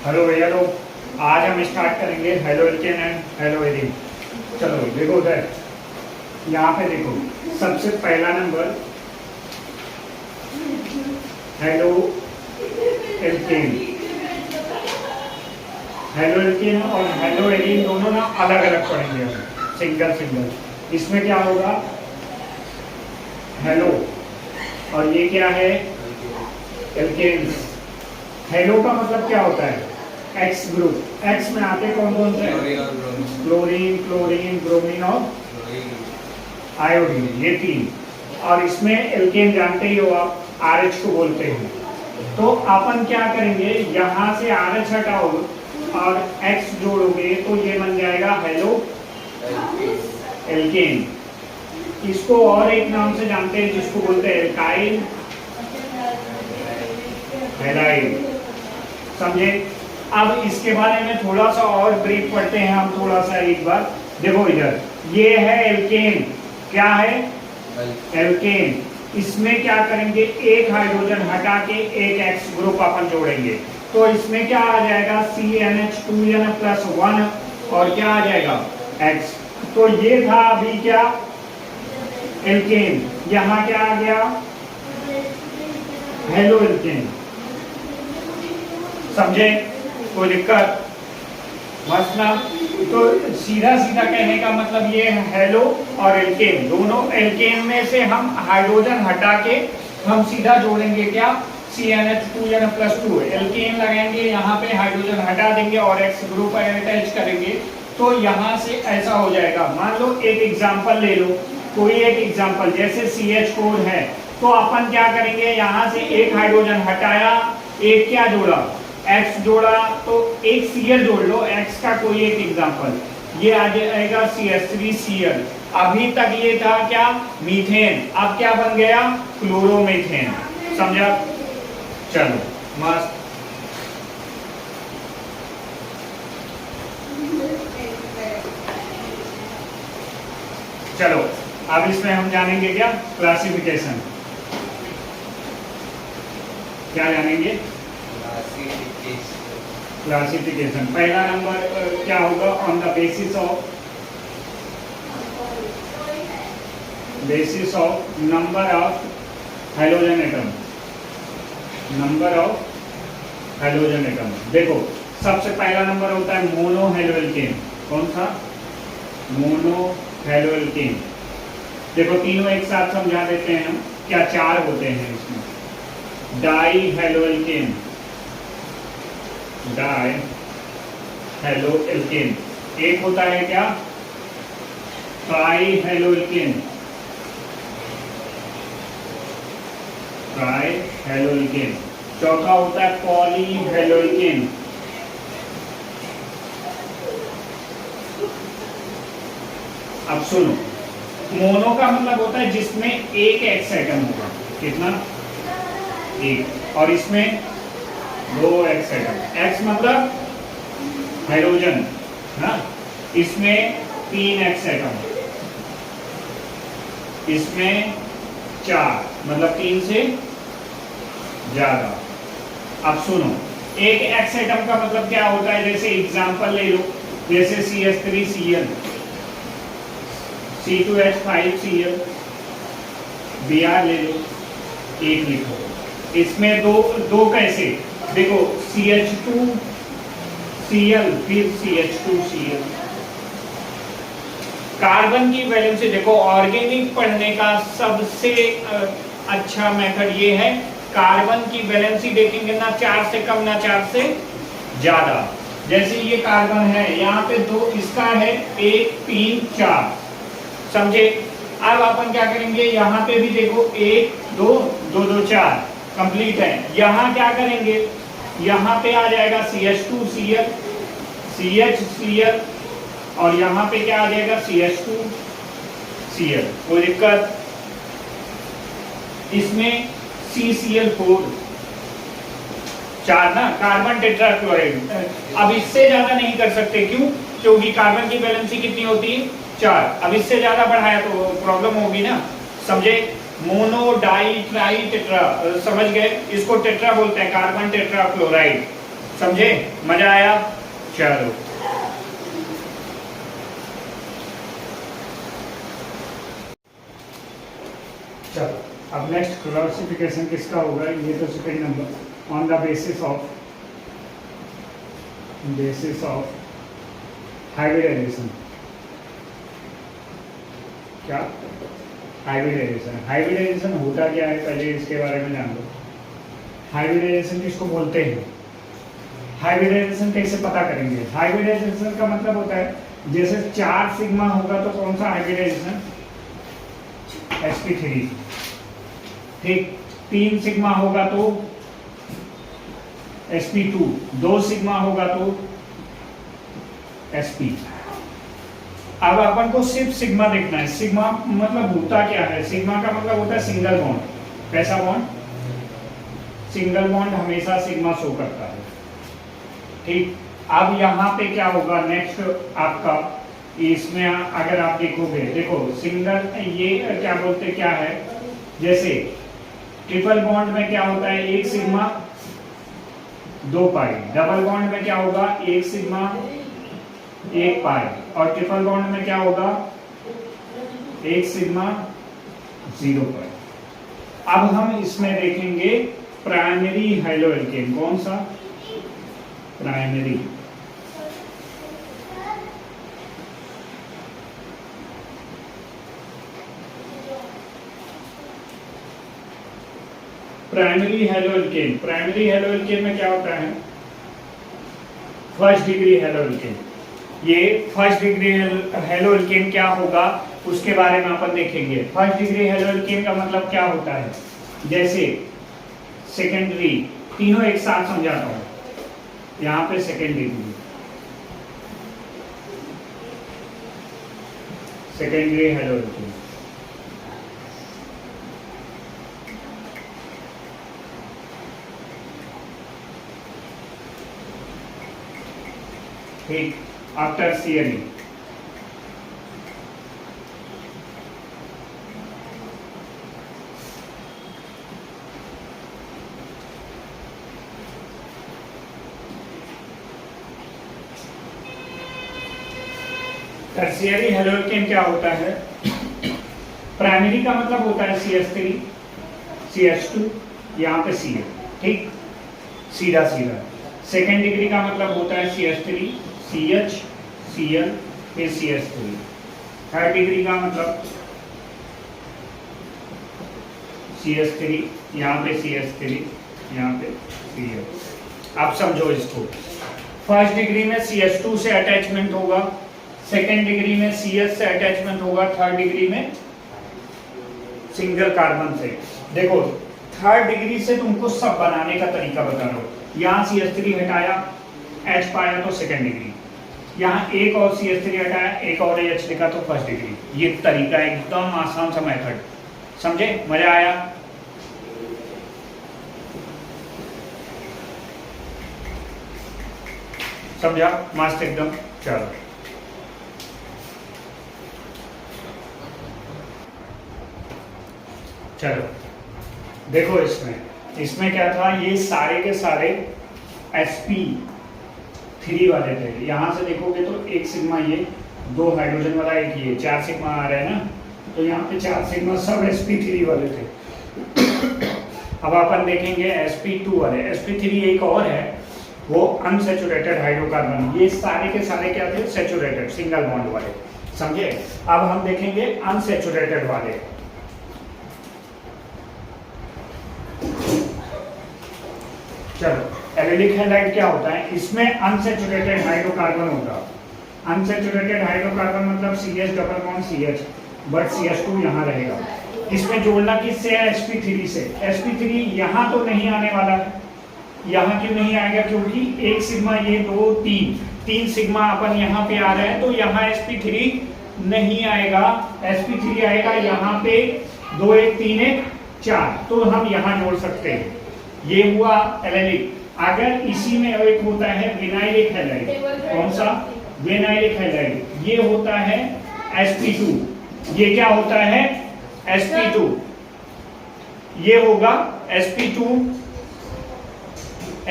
Hello भैया लोग, आज हम स्टार्ट करेंगे halo alkane and hello arene. चलो देखो उधर, यहाँ पे देखो, सबसे पहला number halo alkane. Halo alkane और हेलो एरीन दोनों ना अलग अलग पढ़ेंगे हम, सिंगल सिंगल। इसमें क्या होगा, हेलो, और ये क्या है, एल्केन्स। हेलो का मतलब क्या होता है, एक्स ग्रुप। एक्स में आते कौन कौन से, क्लोरीन, क्लोरीन, ब्रोमीन और आयोडीन, ये तीन। और इसमें एल्केन जानते ही हो आप, RH को बोलते हैं। तो अपन क्या करेंगे, यहाँ से RH हटाओ और X जोड़ोगे तो ये बन जाएगा हेलो एल्केन। इसको और एक नाम से जानते हैं जिसको बोलते हैं एल्काइल हैलाइड। समझे। अब इसके बारे में थोड़ा सा और ब्रीफ पढ़ते हैं हम, थोड़ा सा एक बार देखो इधर, ये है एल्केन। क्या है, एल्केन। इसमें क्या करेंगे, एक हाइड्रोजन हटा के एक एक्स ग्रुप अपन जोड़ेंगे तो इसमें क्या आ जाएगा, CnH2n+1 और क्या आ जाएगा, X। तो ये था अभी क्या, एल्केन। यहाँ क्या आ गया, हेलो एल्केन। समझे, कोई दिक्कत मस्त ना। तो सीधा सीधा कहने का मतलब ये है, हेलो और एल्केन दोनों, एल्केन में से हम हाइड्रोजन हटा के हम सीधा जोड़ेंगे क्या, CnH2n+2। एल्केन लगाएंगे, यहाँ पे हाइड्रोजन हटा देंगे और X ग्रुप अटैच करेंगे तो यहाँ से ऐसा हो जाएगा। मान लो एक एग्जांपल ले लो, कोई एक एग्जांपल, जैसे CH कोड है तो अपन क्या करेंगे, यहाँ से एक हाइड्रोजन हटाया, एक क्या जोड़ा, X जोड़ा, तो एक Cl जोड़ लो, X का कोई एक एग्जांपल, ये आ जाएगा CH3Cl। अभी तक ये था क्या, मीथेन, अब क्या बन गया, क्लोरोमीथेन। समझा। चलो मस्त। चलो अब इसमें हम जानेंगे क्या, क्लासिफिकेशन। क्या जानेंगे, क्लासिफिकेशन। पहला नंबर क्या होगा, on the basis of number of hydrogen atom. Number of hydrogen atom. देखो सबसे पहला नंबर होता है मोनो हेलो एल्केन। कौन सा, मोनो हेलो एल्केन। देखो तीनों एक साथ समझा देते हैं हम, क्या चार होते हैं इसमें, die halo alkane, die halo alkane. एक होता है क्या, try halo alkane, try halo alkane. चौथा होता है पॉली हेलो एल्केन। अब सुनो, मोनो का मतलब होता है जिसमें एक एक्स एटम होगा, कितना, एक, और इसमें दो एक्स एटम। एक्स मतलब हाइड्रोजन ना, इसमें 3 एक्स एटम, इसमें 4, मतलब 3 से ज्यादा। अब सुनो, एक एक्स एटम का मतलब क्या होता है, जैसे एग्जांपल ले लो, जैसे CH3Cl, C2H5Cl, Br ले लो, एक लिखो। इसमें दो कैसे, देखो CH2Cl फिर CH2Cl। कार्बन की वैलेंसी देखो, ऑर्गेनिक पढ़ने का सबसे अच्छा मेथड ये है, कार्बन की वैलेंसी देखेंगे ना 4 से कम ना 4 से ज्यादा। जैसे ये कार्बन है, यहाँ पे 2, इसका है 1 3 4। समझे। अब अपन क्या करेंगे, यहाँ पे भी देखो 1 2 2 2 4 कंप्लीट है। यहाँ क्या करेंगे, यहाँ पे आ जाएगा CH2Cl, CHCl, और यहाँ पे क्या आ जाएगा, CH2Cl। कोई दिक्कत, इसमें CCl4, 4 ना, कार्बन टेट्राक्लोराइड। अब इससे ज्यादा नहीं कर सकते, क्यों, क्योंकि कार्बन की वैलेंसी कितनी होती है, 4। अब इससे ज्यादा बढ़ाया तो प्रॉब्लम होगी ना। समझे। मोनो डाई ट्राई टेट्रा, समझ गए, इसको टेट्रा बोलते हैं, कार्बन टेट्राक्लोराइड। समझे? मजा आया? चलो चलो, अब नेक्स्ट क्लासिफिकेशन किसका होगा? ये तो second number, on the basis of hybridization. क्या हाइब्रिडाइजेशन? हाइब्रिडाइजेशन होता क्या है, पहले इसके बारे में जान लो। हाइब्रिडाइजेशन किसको बोलते हैं? हाइब्रिडाइजेशन कैसे पता करेंगे? हाइब्रिडाइजेशन का मतलब होता है जैसे 4 सिग्मा होगा तो कौन सा हाइब्रिडाइजेशन? sp3। ठीक, 3 सिग्मा होगा तो sp2, 2 सिग्मा होगा तो sp। अब अपन को सिर्फ सिग्मा देखना है। सिग्मा मतलब होता क्या है? सिग्मा का मतलब होता है सिंगल बॉन्ड। कैसा बॉन्ड? सिंगल बॉन्ड हमेशा सिग्मा शो करता है। ठीक, अब यहाँ पे क्या होगा नेक्स्ट आपका, इसमें अगर आप देखोगे, देखो सिंगल, ये क्या बोलते क्या है, जैसे ट्रिपल बॉन्ड में क्या होता है? 1 सिग्मा 2 पाई। डबल बॉन्ड में क्या होगा? 1 सिग्मा 1 पाई। और ट्रिपल बॉन्ड में क्या होगा? 1 सिग्मा 0 पाई। अब हम इसमें देखेंगे प्राइमरी हैलोएल्केन। कौन सा? Primary. Primary haloalkane. Primary haloalkane में क्या होता है? First degree haloalkane. ये फर्स्ट डिग्री हैलोएल्केन क्या होगा उसके बारे में अपन देखेंगे। फर्स्ट डिग्री हैलोएल्केन का मतलब क्या होता है? जैसे सेकेंडरी, तीनों एक साथ समझाता हूं। यहाँ पे सेकेंड डिग्री, सेकेंडरी हैलोएल्केन। ठीक, अब टर्शियरी। टर्शियरी हैलोएल्केन क्या होता है? प्राइमरी का मतलब होता है CH3 CH2, यहाँ पे Cl। ठीक, सीधा सीधा। सेकेंड डिग्री का मतलब होता है CH3 CH Cl फिर CH3। थर्ड डिग्री का मतलब CH3, यहाँ पे CH3, यहाँ पे Cl। आप समझो इसको। फर्स्ट डिग्री में CH2 से अटैचमेंट होगा, सेकेंड डिग्री में CH से अटैचमेंट होगा, थर्ड डिग्री में सिंगल कार्बन से। देखो थर्ड डिग्री से तुमको सब बनाने का तरीका बता रहा हूं। यहाँ CH3 हटाया, H पाया तो सेकेंड डिग्री, यहाँ एक और CH3 हटाया, एक और H लिखा तो फर्स्ट डिग्री। ये तरीका एकदम आसान सा मेथड, समझे? मजा आया? समझा? मस्त एकदम। चलो चलो देखो, इसमें क्या था? ये सारे के सारे sp3 वाले थे। यहां से देखोगे तो 1 सिग्मा, ये 2 हाइड्रोजन वाला, एक ये 4 सिग्मा आ रहा है ना, तो यहाँ पे 4 सिग्मा सब sp3 वाले थे। अब अपन देखेंगे sp2 वाले। sp3 एक और है, वो अनसेचुरेटेड हाइड्रोकार्बन। ये सारे के सारे क्या थे? सेचुरेटेड, सिंगल बॉन्ड वाले, समझे? अब हम देखेंगे अनसेचुरेटेड वाले। चलो, एलिलिक हैलाइड क्या होता है? इसमें अनसेचुरेटेड हाइड्रोकार्बन होगा। अनसेचुरेटेड हाइड्रोकार्बन मतलब CH double bond CH, but CH2 यहाँ रहेगा। इसमें जोड़ना किससे है? sp3 से। sp3 यहाँ तो नहीं आने वाला है। यहाँ क्यों नहीं आएगा? क्योंकि 1 सिग्मा, ये 2 3 सिग्मा अपन यहाँ पे आ रहे हैं, तो यहाँ sp3 नहीं आएगा। sp3 आएगा यहाँ पे 2 1 3 1 4, तो हम यहाँ जोड़ सकते हैं। ये हुआ एलिलिक। अगर इसी में एक होता है विनाइलिक हैलाइड। कौन सा? Vinylic halide. ये होता है sp2। ये क्या होता है? sp2। ये होगा sp2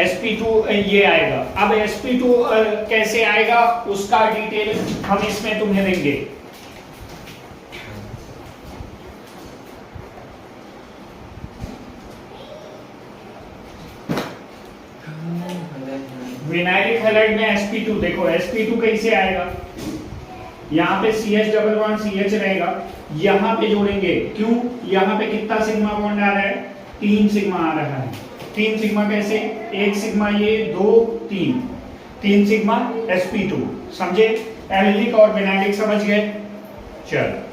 sp2 ये आएगा। अब sp2 कैसे आएगा उसका डिटेल हम इसमें तुम्हें देंगे। विनाइलिक हैलाइड में sp2 देखो sp2 कैसे आएगा, यहाँ पे CH डबल बॉन्ड CH रहेगा, यहाँ पे जोड़ेंगे, क्यों यहाँ पे कितना सिग्मा बॉन्ड आ रहा है, 3 सिग्मा आ रहा है। 3 सिग्मा कैसे, 1 सिग्मा ये 2 3 सिग्मा sp2, समझे? एल्डिक और विनाइलिक समझ गए? चलो